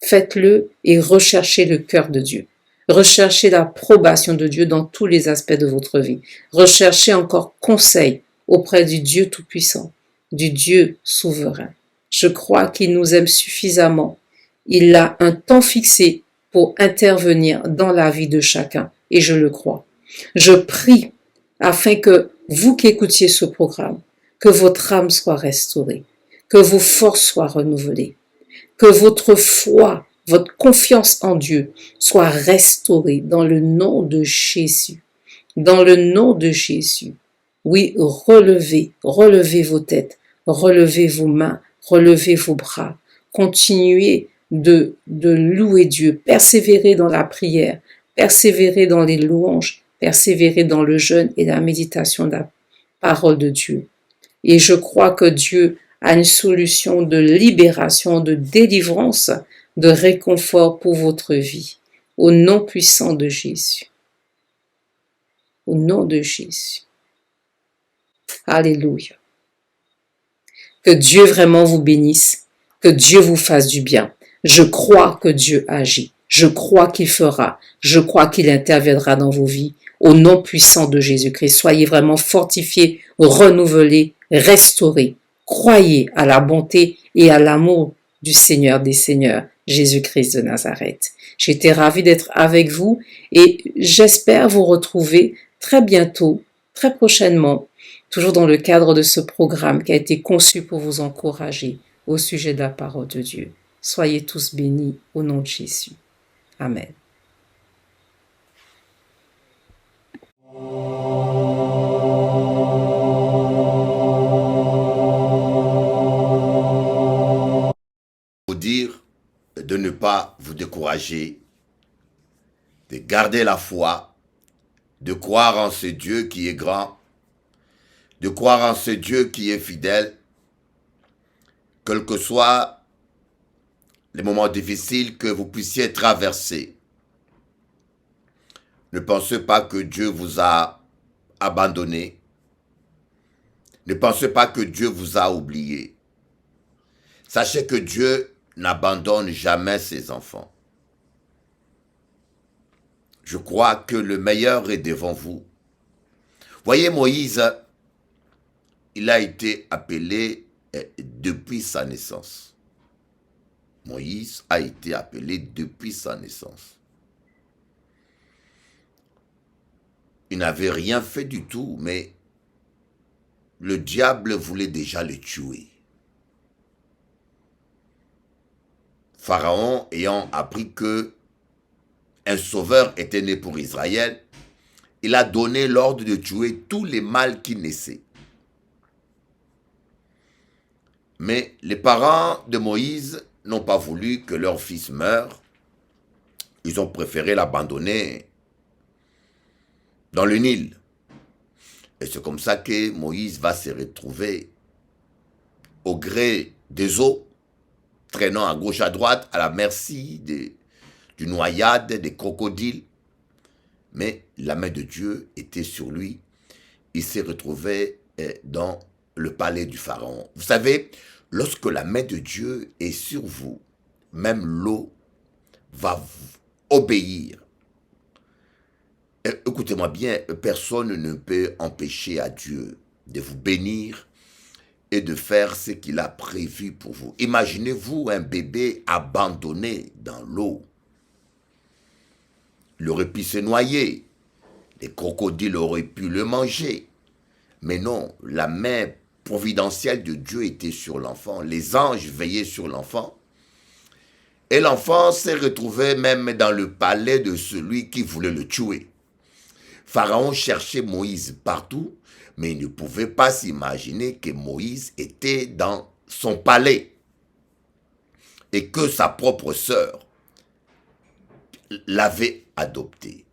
Faites-le et recherchez le cœur de Dieu. Recherchez l'approbation de Dieu dans tous les aspects de votre vie. Recherchez encore conseil auprès du Dieu Tout-Puissant, du Dieu souverain. Je crois qu'il nous aime suffisamment. Il a un temps fixé pour intervenir dans la vie de chacun, et je le crois. Je prie afin que vous qui écoutiez ce programme, que votre âme soit restaurée, que vos forces soient renouvelées, que votre foi, votre confiance en Dieu soit restaurée dans le nom de Jésus. Dans le nom de Jésus. Oui, relevez vos têtes, relevez vos mains, relevez vos bras. Continuez de louer Dieu, persévérez dans la prière, persévérez dans les louanges, persévérez dans le jeûne et la méditation de la parole de Dieu. Et je crois que Dieu a une solution de libération, de délivrance, de réconfort pour votre vie. Au nom puissant de Jésus. Au nom de Jésus. Alléluia. Que Dieu vraiment vous bénisse, que Dieu vous fasse du bien. Je crois que Dieu agit. Je crois qu'il fera. Je crois qu'il interviendra dans vos vies. Au nom puissant de Jésus-Christ, soyez vraiment fortifiés, renouvelés, restaurés. Croyez à la bonté et à l'amour du Seigneur des Seigneurs, Jésus-Christ de Nazareth. J'étais ravie d'être avec vous et j'espère vous retrouver très bientôt, très prochainement, toujours dans le cadre de ce programme qui a été conçu pour vous encourager au sujet de la parole de Dieu. Soyez tous bénis au nom de Jésus. Amen. Vous dire de ne pas vous décourager, de garder la foi, de croire en ce Dieu qui est grand, de croire en ce Dieu qui est fidèle, quels que soient les moments difficiles que vous puissiez traverser. Ne pensez pas que Dieu vous a abandonné. Ne pensez pas que Dieu vous a oublié. Sachez que Dieu n'abandonne jamais ses enfants. Je crois que le meilleur est devant vous. Voyez Moïse, il a été appelé depuis sa naissance. Moïse a été appelé depuis sa naissance. Il n'avait rien fait du tout, mais le diable voulait déjà le tuer. Pharaon ayant appris que un sauveur était né pour Israël, il a donné l'ordre de tuer tous les mâles qui naissaient. Mais les parents de Moïse n'ont pas voulu que leur fils meure. Ils ont préféré l'abandonner dans le Nil. Et c'est comme ça que Moïse va se retrouver au gré des eaux, traînant à gauche à droite, à la merci du noyade, des crocodiles. Mais la main de Dieu était sur lui. Il s'est retrouvé dans le palais du Pharaon. Vous savez, lorsque la main de Dieu est sur vous, même l'eau va obéir. Écoutez-moi bien, personne ne peut empêcher à Dieu de vous bénir et de faire ce qu'il a prévu pour vous. Imaginez-vous un bébé abandonné dans l'eau. Il aurait pu se noyer. Les crocodiles auraient pu le manger. Mais non, la main providentielle de Dieu était sur l'enfant. Les anges veillaient sur l'enfant. Et l'enfant s'est retrouvé même dans le palais de celui qui voulait le tuer. Pharaon cherchait Moïse partout, mais il ne pouvait pas s'imaginer que Moïse était dans son palais et que sa propre sœur l'avait adopté.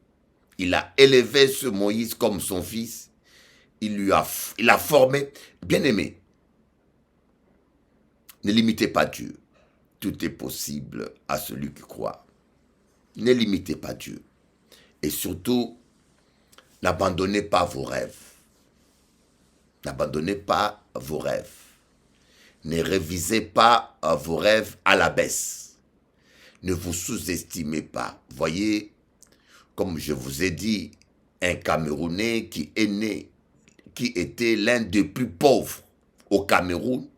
Il a élevé ce Moïse comme son fils. Il a formé. Bien-aimé, ne limitez pas Dieu. Tout est possible à celui qui croit. Ne limitez pas Dieu. Et surtout, n'abandonnez pas vos rêves. N'abandonnez pas vos rêves. Ne révisez pas vos rêves à la baisse. Ne vous sous-estimez pas. Voyez, comme je vous ai dit, un Camerounais qui est né, qui était l'un des plus pauvres au Cameroun,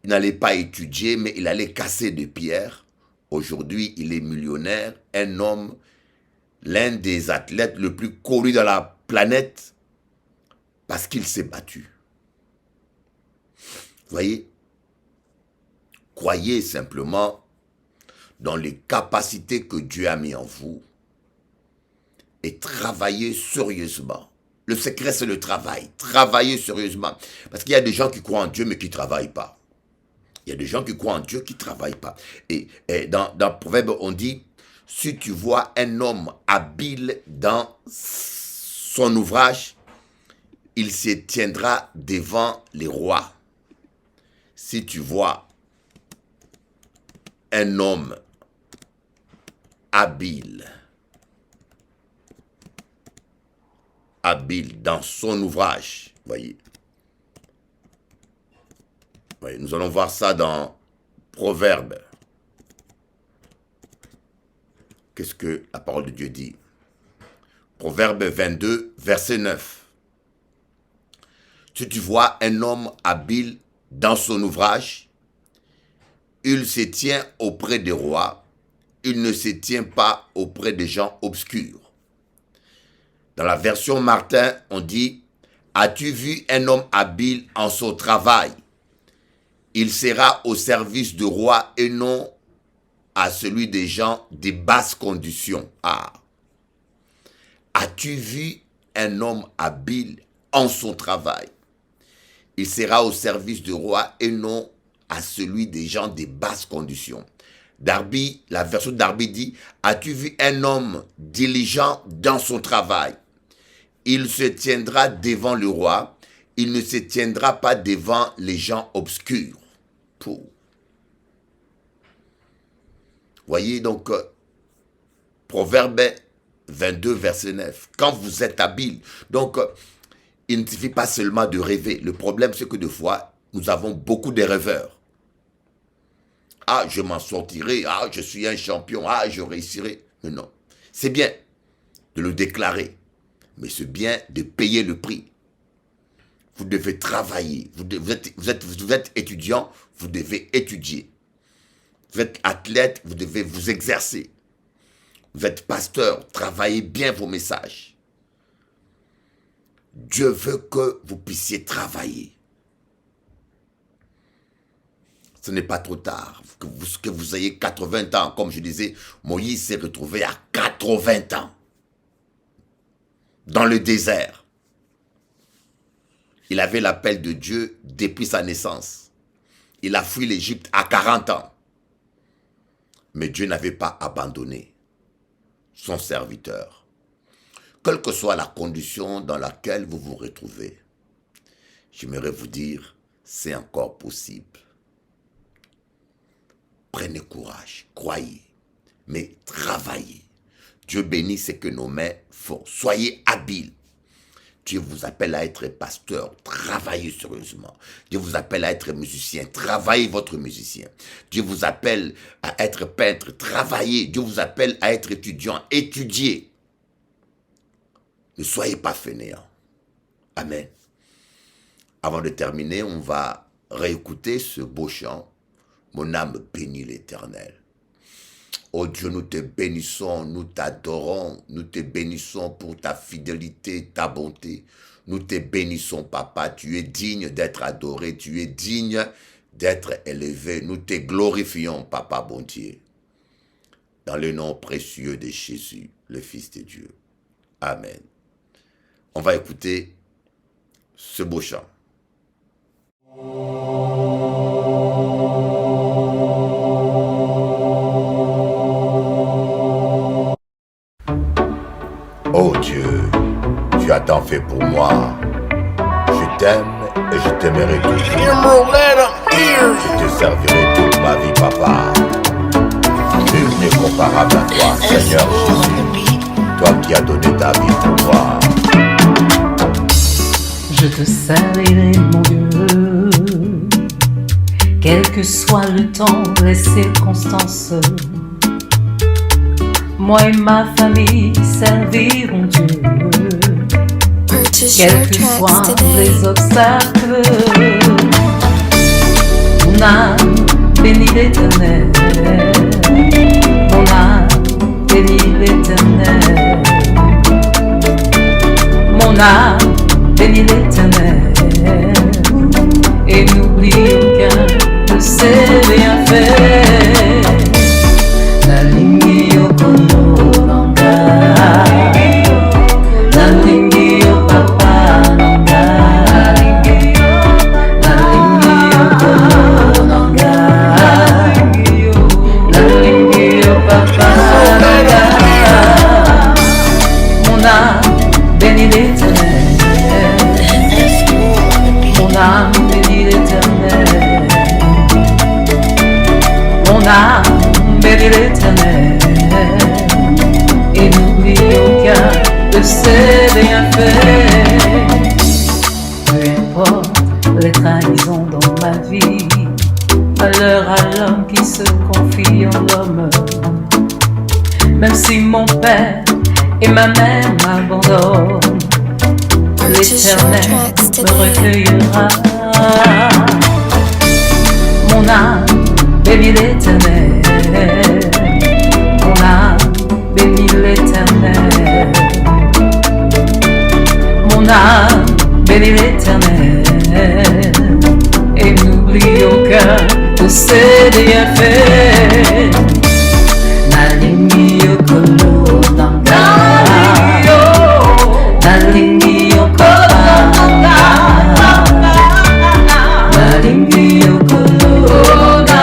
il n'allait pas étudier, mais il allait casser des pierres. Aujourd'hui, il est millionnaire, un homme, l'un des athlètes le plus connus dans la planète, parce qu'il s'est battu. Voyez, croyez simplement dans les capacités que Dieu a mis en vous et travaillez sérieusement. Le secret, c'est le travail. Travaillez sérieusement. Parce qu'il y a des gens qui croient en Dieu, mais qui ne travaillent pas. Il y a des gens qui croient en Dieu qui ne travaillent pas. Et dans Proverbe, on dit, si tu vois un homme habile dans son ouvrage, il se tiendra devant les rois. Si tu vois un homme habile dans son ouvrage, voyez. Oui, nous allons voir ça dans Proverbe. Qu'est-ce que la parole de Dieu dit? Proverbe 22, verset 9. Si tu vois un homme habile dans son ouvrage, il se tient auprès des rois, il ne se tient pas auprès des gens obscurs. Dans la version Martin, on dit, as-tu vu un homme habile en son travail? Il sera au service du roi et non à celui des gens des basses conditions. Ah. As-tu vu un homme habile en son travail? Il sera au service du roi et non à celui des gens des basses conditions. Darby, la version Darby dit, as-tu vu un homme diligent dans son travail? Il se tiendra devant le roi, il ne se tiendra pas devant les gens obscurs. Voyez donc, Proverbe 22, verset 9. Quand vous êtes habile, donc il ne suffit pas seulement de rêver. Le problème, c'est que des fois, nous avons beaucoup de rêveurs. Ah, je m'en sortirai. Ah, je suis un champion. Ah, je réussirai. Mais non. C'est bien de le déclarer. Mais c'est bien de payer le prix. Vous devez travailler. Vous êtes étudiant, vous devez étudier. Vous êtes athlète, vous devez vous exercer. Vous êtes pasteur, travaillez bien vos messages. Dieu veut que vous puissiez travailler. Ce n'est pas trop tard. Que vous ayez 80 ans, comme je disais, Moïse s'est retrouvé à 80 ans. Dans le désert. Il avait l'appel de Dieu depuis sa naissance. Il a fui l'Égypte à 40 ans. Mais Dieu n'avait pas abandonné son serviteur. Quelle que soit la condition dans laquelle vous vous retrouvez, j'aimerais vous dire, c'est encore possible. Prenez courage, croyez, mais travaillez. Dieu bénit ce que nos mains font. Soyez habiles. Dieu vous appelle à être pasteur, travaillez sérieusement. Dieu vous appelle à être musicien, travaillez votre musicien. Dieu vous appelle à être peintre, travaillez. Dieu vous appelle à être étudiant, étudiez. Ne soyez pas fainéants. Amen. Avant de terminer, on va réécouter ce beau chant. Mon âme bénit l'Éternel. Oh Dieu, nous te bénissons, nous t'adorons, nous te bénissons pour ta fidélité, ta bonté. Nous te bénissons, Papa. Tu es digne d'être adoré, tu es digne d'être élevé. Nous te glorifions, Papa bon Dieu. Dans le nom précieux de Jésus, le Fils de Dieu. Amen. On va écouter ce beau chant. Oh Dieu, tu as tant fait pour moi. Je t'aime et je t'aimerai toujours. Je te servirai toute ma vie, Papa. Nul n'est comparable à toi, Seigneur Jésus. Toi qui as donné ta vie pour moi. Je te servirai, mon Dieu, quel que soit le temps, les circonstances. Moi et ma famille serviront Dieu, quels que soient les obstacles. Mon âme bénit l'Éternel, mon âme bénit l'Éternel, mon âme bénit l'Éternel, et n'oublie aucun de ses bienfaits. Nalingi okolo nanga, nalingi o papa nanga, nalingi okolo nanga, nalingi o papa nanga. Mon âme bénit l'Éternel, mon âme bénit l'Éternel, mon âme bénit l'Éternel, et n'oublie aucun de ses bienfaits. Peu importe les trahisons dans ma vie, malheur à l'homme qui se confie en l'homme. Même si mon père et ma mère m'abandonnent, l'Éternel me recueillera. Mon âme bénit l'Éternel, mon âme bénit l'Éternel, mon âme bénit l'Éternel, et n'oublie aucun de ses bienfaits. Nalingi okolo nanga, nalingi okolo nanga, nalingi okolo nanga,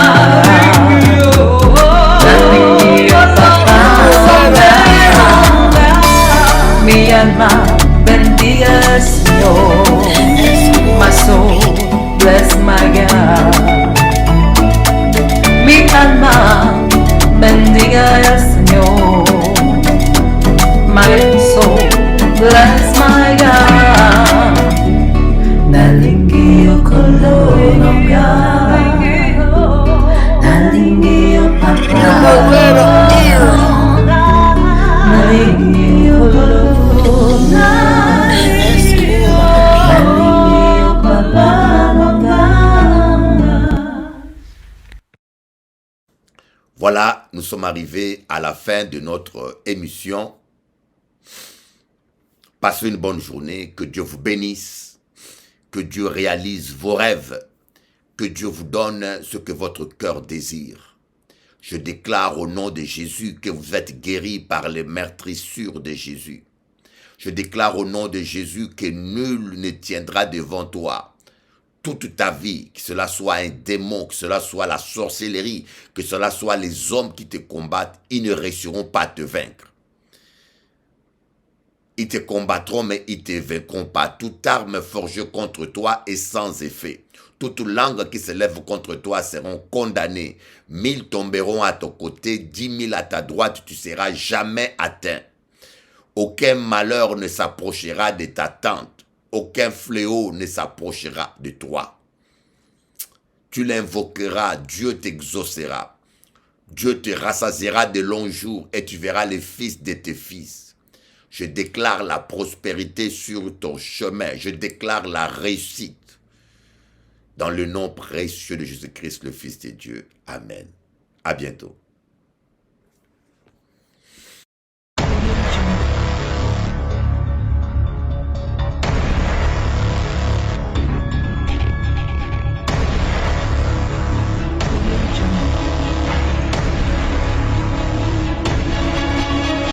nalingi okolo nanga. Mi alma bendiga al Señor, my soul bless my God. Mi alma bendiga al Señor, my soul bless my God. Nalingi okolo nanga, nalingi o papa, nalingi okolo nanga, nalingi o papa nanga. Voilà, nous sommes arrivés à la fin de notre émission. Passez une bonne journée, que Dieu vous bénisse, que Dieu réalise vos rêves, que Dieu vous donne ce que votre cœur désire. Je déclare au nom de Jésus que vous êtes guéris par les meurtrissures de Jésus. Je déclare au nom de Jésus que nul ne tiendra devant toi. toute ta vie, que cela soit un démon, que cela soit la sorcellerie, que cela soit les hommes qui te combattent, ils ne réussiront pas à te vaincre. Ils te combattront, mais ils ne te vaincront pas. Toute arme forgée contre toi est sans effet. Toute langue qui se lève contre toi seront condamnées. 1000 tomberont à ton côté, 10 000 à ta droite, tu ne seras jamais atteint. Aucun malheur ne s'approchera de ta tente. Aucun fléau ne s'approchera de toi. Tu l'invoqueras, Dieu t'exaucera. Dieu te rassasiera de longs jours et tu verras les fils de tes fils. Je déclare la prospérité sur ton chemin. Je déclare la réussite. Dans le nom précieux de Jésus-Christ, le Fils de Dieu. Amen. À bientôt.